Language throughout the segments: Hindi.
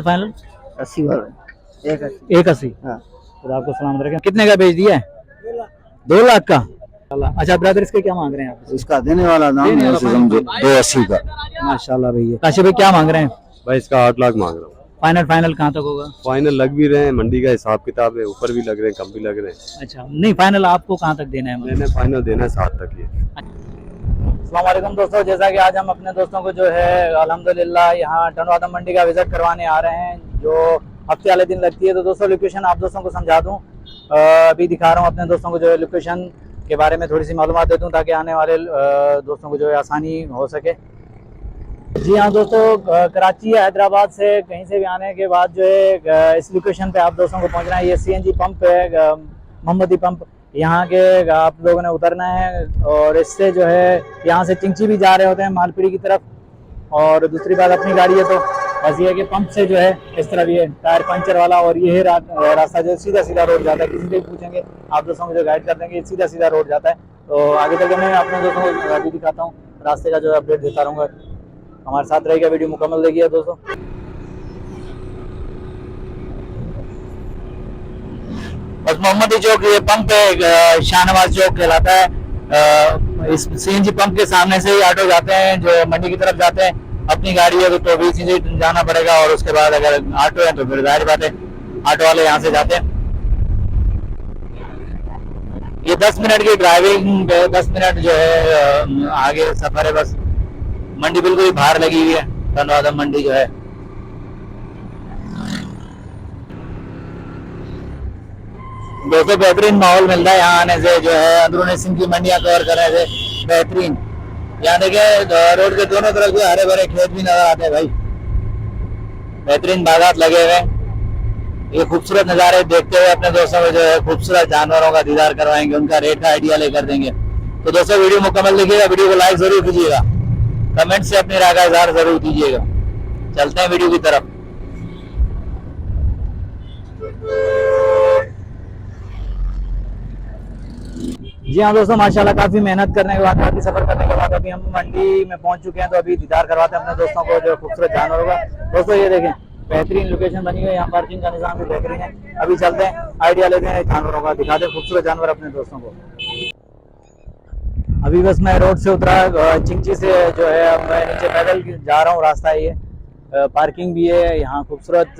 फाइनल 80 बोल रहे हैं। 180। हाँ। तो आपको सलामत रखें। कितने का बेच दिया है? 2 लाख का। अच्छा ब्रदर, इसके क्या मांग रहे हैं आप? इसका देने वाला दाम देने वाला ऐसे समझो 280 का। माशाल्लाह भैया। काशी भाई क्या मांग रहे हैं? भाई इसका 8 लाख मांग रहा हूँ। फाइनल कहाँ तक होगा? फाइनल लग भी रहे हैं, मंडी का हिसाब किताब है, ऊपर भी लग रहे हैं, कम भी लग रहे हैं। अच्छा नहीं, फाइनल आपको कहाँ तक देना है? मैंने फाइनल देना है 7 तक ये। अस्सलाम वालेकुम दोस्तों, जैसा कि आज हम अपने दोस्तों को जो है अल्हम्दुलिल्लाह यहाँ टंडवादम मंडी का विजिट करवाने आ रहे हैं, जो हफ्ते वाले दिन लगती है। तो दोस्तों लोकेशन आप दोस्तों को समझा दूँ, अभी दिखा रहा हूँ अपने दोस्तों को जो है लोकेशन के बारे में थोड़ी सी मालूमात दे दूँ ताकि आने वाले दोस्तों को जो है आसानी हो सके। जी हाँ दोस्तों, कराची या हैदराबाद से कहीं से भी आने के बाद जो है इस लोकेशन पे आप दोस्तों को पहुंचना है। ये CNG पंप है, मोहम्मदी पंप। यहाँ के आप लोगों ने उतरना है और इससे जो है यहाँ से चिंची भी जा रहे होते हैं मालपीड़ी की तरफ। और दूसरी बात, अपनी गाड़ी है तो बस ये है कि पंप से जो है इस तरफ ये टायर पंचर वाला, और ये है रास्ता जो सीधा सीधा रोड जाता है। किसी से भी पूछेंगे आप दोस्तों को जो गाइड कर देंगे, सीधा सीधा रोड जाता है। तो आगे चल के मैं अपने दोस्तों को अभी दिखाता हूँ, रास्ते का जो है अपडेट देता रहूँगा। हमारे साथ रहेगा, वीडियो मुकम्मल देखिए दोस्तों। बस मोहम्मदी चौक ये पंप है, शाहनवाज चौक कहलाता है। इस CNG पंप के सामने से ही ऑटो जाते हैं जो मंडी की तरफ जाते हैं। अपनी गाड़ी है तो भी चीजें जाना पड़ेगा, और उसके बाद अगर ऑटो है तो फिर जाहिर बात है ऑटो वाले यहाँ से जाते हैं। ये 10 मिनट की ड्राइविंग, 10 मिनट जो है आगे सफर है बस। मंडी बिल्कुल ही बाहर लगी हुई है, टंडवादम मंडी जो है। दोस्तों बेहतरीन माहौल मिलता है यहाँ आने से, जो है अंदरूनी सिंध की मंडियां कवर करने से बेहतरीन। यहाँ देखिए रोड के दोनों तरफ जो हरे भरे खेत भी नजर आते हैं भाई, बेहतरीन बागात लगे हुए हैं। ये खूबसूरत नज़ारे देखते हुए अपने दोस्तों को जो है खूबसूरत जानवरों का दीदार करवाएंगे, उनका रेट का आइडिया लेकर देंगे। तो दोस्तों वीडियो मुकम्मल देखिएगा, वीडियो को लाइक जरूर कीजिएगा, कमेंट से अपनी राय का इजहार जरूर कीजिएगा। चलते हैं वीडियो की तरफ। जी हाँ दोस्तों, माशाल्लाह काफी मेहनत करने के बाद, काफी सफर करने के बाद अभी हम मंडी में पहुंच चुके हैं। तो अभी दीदार करवाते हैं अपने दोस्तों को जो खूबसूरत जानवरों का। दोस्तों ये देखें, बेहतरीन लोकेशन बनी हुई है, यहाँ पार्किंग का निजाम भी बेहतरीन है। अभी चलते हैं, आइडिया लेते हैं जानवरों का, दिखाते हैं खूबसूरत जानवर अपने दोस्तों को। अभी बस मैं रोड से उतरा, चिंची से जो है अब मैं नीचे पैदल जा रहा हूँ। रास्ता है ये, पार्किंग भी है यहाँ, खूबसूरत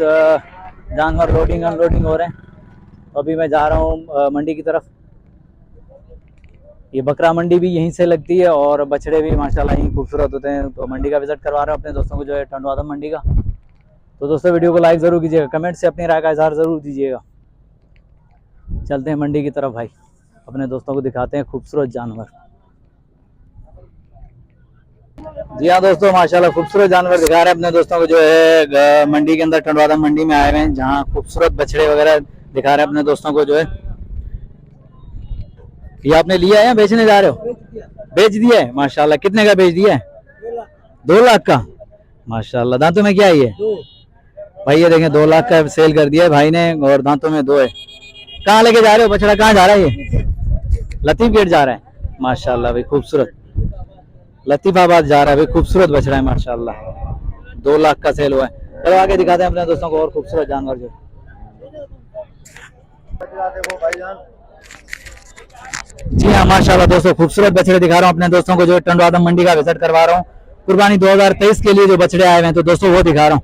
जानवर लोडिंग अनलोडिंग हो रहे हैं। तो अभी मैं जा रहा हूँ मंडी की तरफ। ये बकरा मंडी भी यहीं से लगती है और बछड़े भी माशाल्लाह यहीं खूबसूरत होते हैं। तो मंडी का विजिट करवा रहे हैं अपने दोस्तों को जो है टंडवादम मंडी का। तो दोस्तों वीडियो को लाइक ज़रूर कीजिएगा, कमेंट से अपनी राय का इजहार ज़रूर दीजिएगा। चलते हैं मंडी की तरफ भाई, अपने दोस्तों को दिखाते हैं खूबसूरत जानवर। जी हाँ दोस्तों, माशाल्लाह खूबसूरत जानवर दिखा रहे हैं अपने दोस्तों को जो है मंडी के अंदर। टंडवादम मंडी में आए हुए हैं जहाँ खूबसूरत बछड़े वगैरह दिखा रहे हैं अपने दोस्तों को जो है। ये आपने लिया है या बेचने जा रहे हो? बेच दिया है, माशाल्लाह। कितने का बेच दिया है? 2 लाख का। माशाल्लाह। दांतों में क्या है ये भाई? ये देखें 2 लाख का सेल कर दिया है भाई ने, और दांतों में 2 है। कहाँ लेके जा रहे हो बछड़ा? कहाँ जा रहा है ये? लतीफ गेट जा रहा है। माशाल्लाह भाई खूबसूरत, लतीफाबाद जा रहा है भाई, खूबसूरत बछड़ा है माशाल्लाह। 2 लाख का सेल हुआ है। चलो आगे दिखाते हैं अपने दोस्तों को और खूबसूरत जानवर जो। जी हाँ माशाल्लाह दोस्तों, खूबसूरत बछड़े दिखा रहा हूँ अपने दोस्तों को जो टंडवादम मंडी का विजिट करवा रहा हूँ। कुर्बानी 2023 के लिए जो बछड़े आए हुए हैं तो दोस्तों वो दिखा रहा हूँ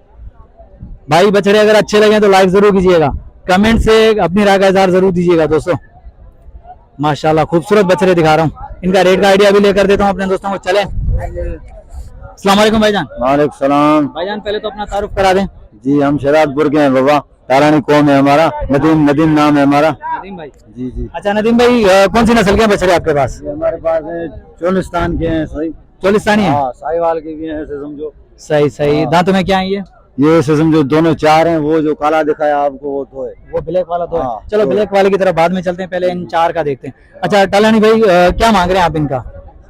भाई। बछड़े अगर अच्छे लगे तो लाइक जरूर कीजिएगा, कमेंट से अपनी राय का इजहार जरूर दीजिएगा दोस्तों। माशाल्लाह खूबसूरत बछड़े दिखा रहा हूँ, इनका रेट का आइडिया भी लेकर देता हूँ अपने दोस्तों को। चले, अस्सलाम वालेकुम भाईजान। वालेकुम सलाम। भाईजान पहले तो अपना तारुफ करा दें। जी हम शराबपुर के हैं बाबा, तारानी कौम है हमारा, नदीम नाम है हमारा। नदीम भाई। जी जी। अच्छा नदीम भाई, कौन सी नस्ल के बछड़े आपके पास? हमारे पास चोलिस्तान के हैं। सही चोलिस्तानी है? साहिवाल के भी हैं ऐसे समझो। सही सही। दांतों में क्या है ये ऐसे समझो दोनों 4 हैं। वो जो काला दिखाया आपको वो 2 है, वो ब्लैक वाला 2 है। हाँ, चलो ब्लैक वाले की तरफ बाद में चलते हैं, पहले इन 4 का देखते हैं। अच्छा टलानी भाई, क्या मांग रहे हैं आप इनका?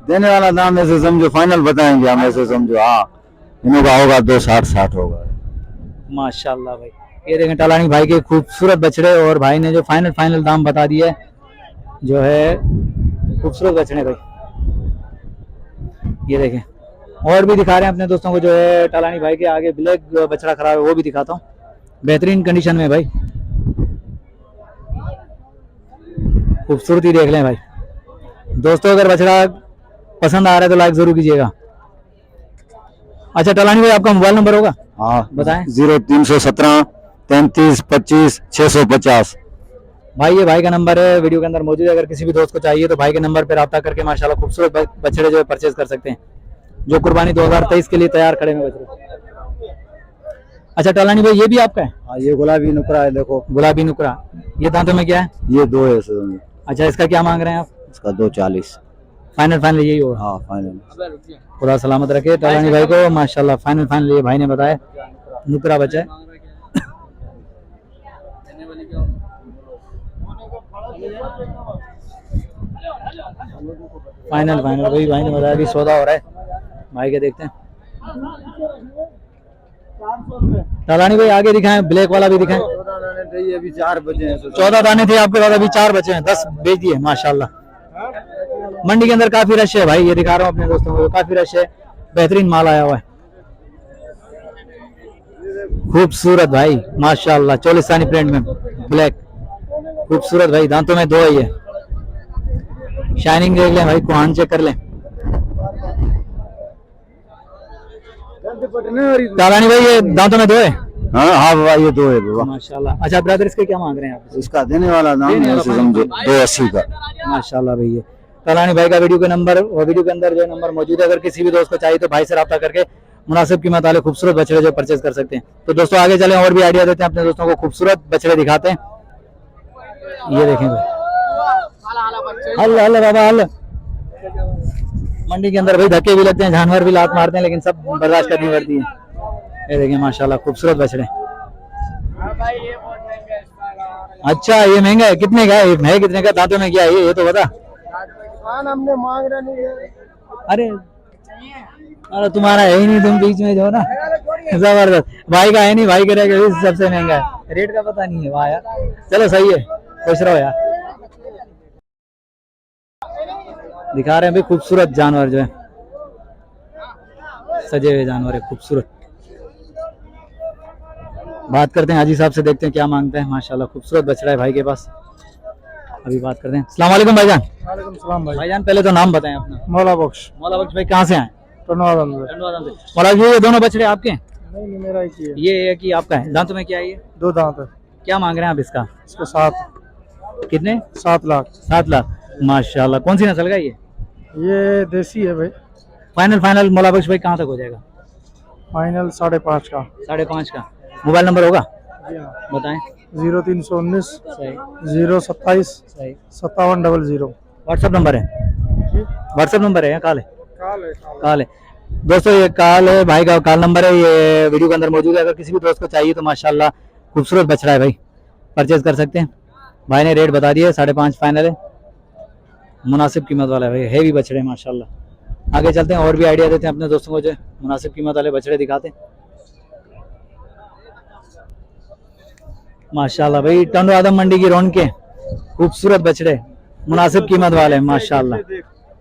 देने वाला दाम ऐसे समझो फाइनल बताएंगे हम, ऐसे समझो। हाँ इनों का होगा 260 होगा। माशाल्लाह भाई, ये देखें टलानी भाई के खूबसूरत बछड़े, और भाई ने जो फाइनल दाम बता दिया है जो है खूबसूरत बछड़े भाई। ये देखें और भी दिखा रहे हैं अपने दोस्तों को जो है टालानी भाई के आगे ब्लैक बछड़ा खड़ा है वो भी दिखाता हूँ, बेहतरीन कंडीशन में भाई, खूबसूरती देख लें भाई दोस्तों। अगर बछड़ा पसंद आ रहा है तो लाइक जरूर कीजिएगा। अच्छा टालानी भाई आपका मोबाइल नंबर होगा? हाँ बताएं। 0317 33 25 650। भाई ये भाई का नंबर है, वीडियो के अंदर मौजूद है। अगर किसी भी दोस्त को चाहिए तो भाई के नंबर पर रब्ता करके माशाल्लाह खूबसूरत बछड़े जो है परचेज कर सकते हैं, जो कुर्बानी 2023 के लिए तैयार खड़े हैं बछड़े। अच्छा टालानी भाई ये भी आपका है? हाँ ये गुलाबी नुकरा है, देखो गुलाबी नुकरा, ये दांतों में क्या है? ये 2 है सर। अच्छा इसका क्या मांग रहे हैं आप? इसका 240। फाइनल यही होगा? हाँ फाइनल। खुदा सलामत रखे टालानी भाई को माशाल्लाह। फाइनल ये भाई ने बताया नुकरा बचा है। फाइनल वही भाई ने बताया, अभी सौदा हो रहा है भाई के, देखते हैं। टालानी भाई आगे दिखाएं, ब्लैक वाला भी दिखाएं। अभी 4 बजे हैं। 14 दाने थे आपके पास, अभी 4 बचे हैं, 10 बेच दिए माशाल्लाह। मंडी के अंदर काफी रश है भाई, ये दिखा रहा हूँ अपने दोस्तों को, काफी रश है, बेहतरीन माल आया हुआ है, खूबसूरत भाई माशाल्लाह, चोलिस्तानी प्रिंट में ब्लैक, खूबसूरत भाई। दांतों में 2 ही है, शाइनिंग देख लें भाई, कुहान चेक कर लें। टालानी भाई ये दांतों में 2 है? हाँ बाबा ये 2 है बाबा माशाल्लाह। अच्छा ब्रदर इसके क्या मांग रहे हैं आप? इसका देने वाला दाम है समझो 280 का। माशाल्लाह भैया। टालानी भाई का वीडियो के नंबर और वीडियो के अंदर जो नंबर मौजूद है, अगर किसी भी दोस्त को चाहिए तो भाई से रब्ता करके मुनासिब कीमत वाले खूबसूरत बछड़े जो परचेज कर सकते हैं। तो दोस्तों आगे चलें और भी आइडिया देते हैं अपने दोस्तों को, खूबसूरत बछड़े दिखाते हैं। ये देखें भाई, हल बाबा हल। मंडी के अंदर भाई धक्के भी लगते हैं, जानवर भी लात मारते हैं, लेकिन सब बर्दाश्त करनी पड़ती है। ये देखें माशाल्लाह खूबसूरत बछड़े। अच्छा ये महंगा है, कितने का है कितने का? दांतों में क्या है ये तो बता। हमने मांग रहा नहीं है। अरे तुम्हारा है ही नहीं, तुम बीच में जो ना, जबरदस्त। भाई का है नहीं, भाई करेगा सबसे महंगा है, रेट का पता नहीं है वाह यार। चलो सही है, खुश रहो यार। दिखा रहे हैं भाई खूबसूरत जानवर जो है, सजे हुए जानवर है खूबसूरत। बात करते हैं हाजी साहब से, देखते हैं क्या मांगते हैं। माशाल्लाह खूबसूरत बछड़ा है भाई के पास, अभी बात करते हैं। अस्सलाम वालेकुम भाईजान। वालेकुम सलाम भाई। भाईजान पहले तो नाम बताएं अपना। मौला बख्श। मौला बख्श भाई कहाँ से आए? टंडवादम से। मौला जी ये दोनों बछड़े आपके हैं? नहीं मेरा ही है। ये एक ही आपका है। दांतों में क्या है ये? 2 दांत है। क्या मांग रहे हैं आप इसका? इसका 7। कितने? 7 लाख। 7 लाख माशाल्लाह। कौन सी नस्ल का ये देसी है भाई। फाइनल मौला बख्श भाई कहाँ तक हो जाएगा? फाइनल 5.5 का। 5.5 का। मोबाइल नंबर होगा? बताएं। 0319 सही 027 सही 5700। व्हाट्सएप नंबर है? व्हाट्सएप नंबर है या कॉल है? काल है। दोस्तों ये कॉल है भाई का, कॉल नंबर है, ये वीडियो के अंदर मौजूद है। अगर किसी भी दोस्त को चाहिए तो माशाल्लाह खूबसूरत बछड़ा है भाई, परचेज कर सकते हैं। भाई ने रेट बता दिया, 5.5 फाइनल है, मुनासिब कीमत वाला है भाई, हैवी बछड़े माशाल्लाह। आगे चलते हैं और भी आइडिया देते हैं अपने दोस्तों को, जो मुनासिब कीमत वाले बछड़े दिखाते हैं। माशाल्लाह भाई टंडो आदम मंडी की रौनक के खूबसूरत बछड़े, मुनासिब कीमत वाले माशाल्लाह।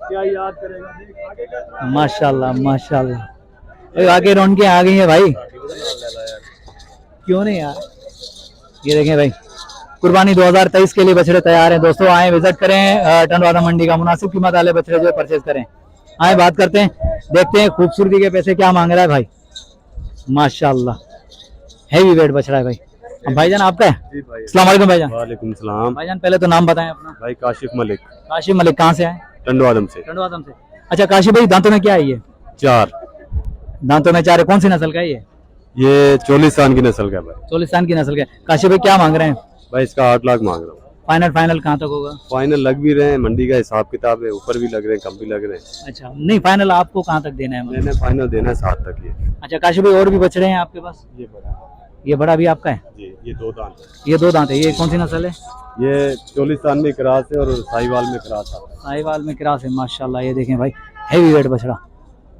क्या याद करेगा माशाल्लाह माशाल्लाह भाई, आगे रौनकें आ गई है भाई, क्यों नहीं यार। ये देखें भाई कुर्बानी 2023 के लिए बछड़े तैयार हैं। दोस्तों आए विजिट करें टंडो आदम मंडी का, मुनासिब कीमत वाले बछड़े जो परचेज करें। आए बात करते हैं, देखते हैं खूबसूरती के पैसे क्या मांग रहा है भाई। माशाल्लाह हैवी वेट बछड़ा है भाई। भाईजान आपका है? जी भाई। अस्सलाम वालेकुम भाईजान। वालेकुम सलाम। भाईजान पहले तो नाम बताएं अपना। भाई काशिफ मलिक। काशिफ मलिक कहाँ से आए? टंडवादम से। टंडवादम से। अच्छा काशिफ भाई दांतों में क्या है ये? 4। दांतों में 4 है। कौन सी नस्ल का है ये चोलिस्तान की नस्ल का भाई। चोलिस्तान की नस्ल का है। काशिफ भाई क्या मांग रहे हैं? भाई इसका 8 लाख मांग रहा हूँ। फाइनल कहाँ तक होगा? फाइनल लग भी रहे हैं, मंडी का हिसाब किताब है, ऊपर भी लग रहे हैं, कम भी लग रहे हैं। अच्छा नहीं, फाइनल आपको कहाँ तक देना है? मैंने फाइनल देना है 7 तक ये। अच्छा काशिफ भाई और भी बछड़े हैं आपके पास? ये बड़ा भी आपका है? जी ये 2 दांत है। ये 2 दांत है। ये कौन सी नस्ल है? ये चोलिस्तान में क्रास है और साहिवाल में क्रास आता है। साहिवाल में क्रास है माशाल्लाह। ये देखें भाई हैवी वेट बछड़ा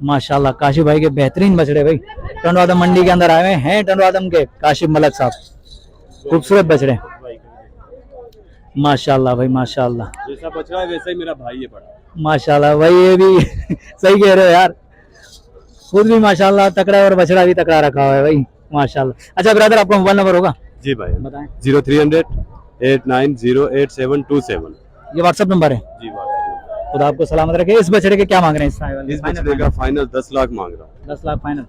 माशाल्लाह। काशिफ भाई के बेहतरीन बछड़े भाई, टंडवादम मंडी के अंदर आए हुए हैं टंडवादम के काशिफ मलिक साहब, खूबसूरत बछड़े माशाल्लाह भाई माशाल्लाह। जैसा बछड़ा है वैसा ही मेरा भाई है बड़ा। माशाल्लाह भाई, ये भी सही कह रहे हो यार, खुद भी माशाल्लाह तकड़ा है और बछड़ा भी तकड़ा रखा हुआ है भाई माशाल्लाह। अच्छा ब्रदर, आपका मोबाइल नंबर होगा जी भाई, बताएं। 0300 89088727। ये व्हाट्सएप नंबर है। जी भाई, खुदा आपको सलामत रखे। इस बछड़े के क्या मांग रहे हैं इस साहिवाल? इस बछड़े का फाइनल 10 लाख मांग रहा हूँ। 10 लाख फाइनल।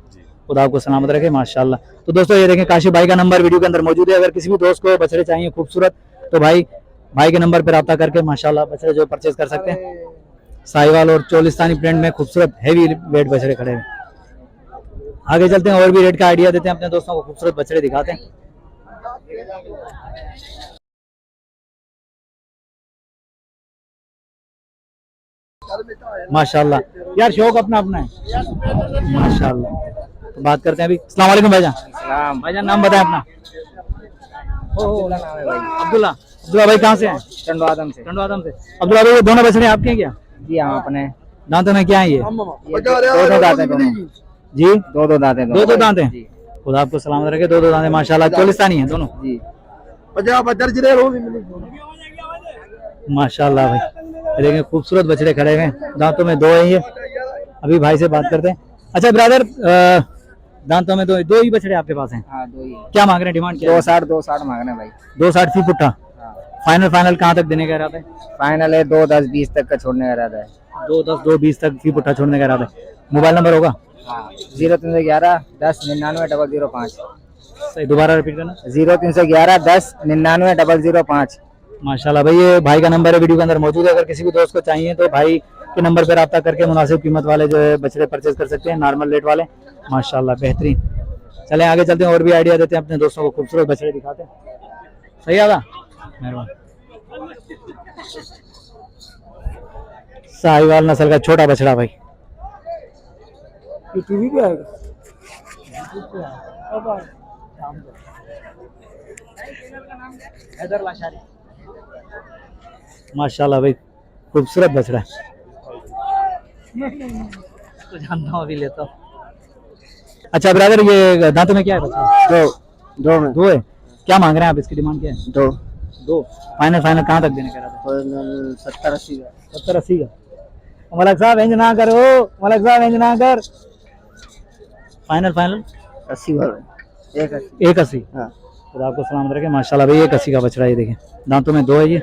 खुदा आपको सलामत रखे माशाल्लाह। तो दोस्तों ये देखें, काशिफ भाई का नंबर वीडियो के अंदर मौजूद है। अगर किसी भी दोस्त को बछड़े चाहिए खूबसूरत तो भाई के नंबर पर रब्ता करके माशाल्लाह बछड़े जो परचेज कर सकते हैं। साहिवाल और चोलिस्तानी प्रिंट में खूबसूरत हैवी वेट बछड़े खड़े हैं। आगे चलते हैं और भी रेट का आइडिया देते हैं अपने दोस्तों को, खूबसूरत बछड़े दिखाते हैं। माशाल्लाह यार, शौक अपना अपना है माशाल्लाह। तो बात करते हैं अभी। अस्सलाम वालेकुम भाईजान। भाईजान नाम बताएं अपना। अब्दुल्ला। अब्दुल्ला भाई कहाँ से हैं? टंडो आदम से। टंडो आदम से। अब्दुल्ला भाई ये दोनों बछड़े आपके हैं क्या? जी हाँ, अपने दांतों में क्या है ये? दो दांत हैं दोनों जी दो दांत हैं दो दांत हैं। जी खुदा आपको सलामत रखे। दो दांत हैं माशाल्लाह, चोलिस्तानी हैं दोनों जी। माशाल्लाह भाई। ये देखें खूबसूरत बछड़े खड़े हुए हैं, दांतों में दो है ये। अभी भाई से बात करते हैं। अच्छा ब्रदर, दांतों में दो ही बछड़े आपके पास हैं? हाँ, दो ही। क्या मांग रहे हैं, डिमांड क्या है? 260 मांग रहे हैं भाई। 260 फी पुट्ठा। हाँ। फाइनल कहाँ तक देने का इरादा है? फाइनल है 210-20 तक का छोड़ने का इरादा है। 210 220 तक फी पुट्ठा छोड़ने का इरादा है। मोबाइल नंबर होगा? हाँ, 0311 10 99 005। सही, दोबारा रिपीट करना। 0311 10 99 005। माशाल्लाह भाई, ये भाई का नंबर है वीडियो के अंदर मौजूद है। अगर किसी भी दोस्त को चाहिए तो भाई के नंबर पर रब्ता करके मुनासिब कीमत वाले जो है बछड़े परचेज कर सकते हैं, नॉर्मल रेट वाले माशाल्लाह बेहतरीन। चलें आगे चलते हैं और भी आइडिया देते हैं अपने दोस्तों को, खूबसूरत बछड़े दिखाते हैं। सही आगा मेहरबान। साहिवाल नस्ल का छोटा बछड़ा भाई। ये टीवी पे आएगा। माशाल्लाह भाई, खूबसूरत बछड़ा तो जानता हूँ, अभी लेता हूँ। अच्छा ब्रदर, ये दांतों में क्या है बछड़ा? दो है। क्या मांग रहे हैं आप, इसकी डिमांड क्या है? दो। फाइनल कहाँ तक देने का इरादा? 70-80 का। मलक साहब इंज ना करो, मलक साहब इंज ना कर। फाइनल 80 180। हाँ। तो आपको सलाम रखे माशाल्लाह भाई। 180 का बछड़ा, ये देखें दांतों में दो है ये।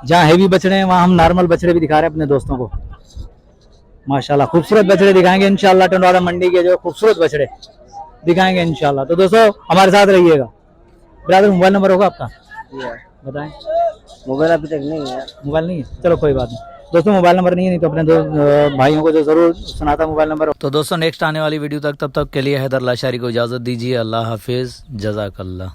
जहाँ हैवी बछड़े हैं वहाँ हम नॉर्मल बछड़े भी दिखा रहे हैं अपने दोस्तों को माशाल्लाह। खूबसूरत बछड़े दिखाएंगे इंशाल्लाह, टंडवाड़ा मंडी के जो खूबसूरत बछड़े दिखाएंगे इंशाल्लाह। तो दोस्तों हमारे साथ रहिएगा। ब्रदर मोबाइल नंबर होगा आपका? बताएं। मोबाइल अभी तक नहीं है। मोबाइल नहीं है, चलो कोई बात नहीं दोस्तों, मोबाइल नंबर नहीं है, नहीं तो अपने दो भाइयों को जो जरूर सुनाता मोबाइल नंबर। तो दोस्तों नेक्स्ट आने वाली वीडियो तक, तब तक के लिए हैदर लाशारी को इजाजत दीजिए। अल्लाह हाफिज, जज़ाकल्लाह।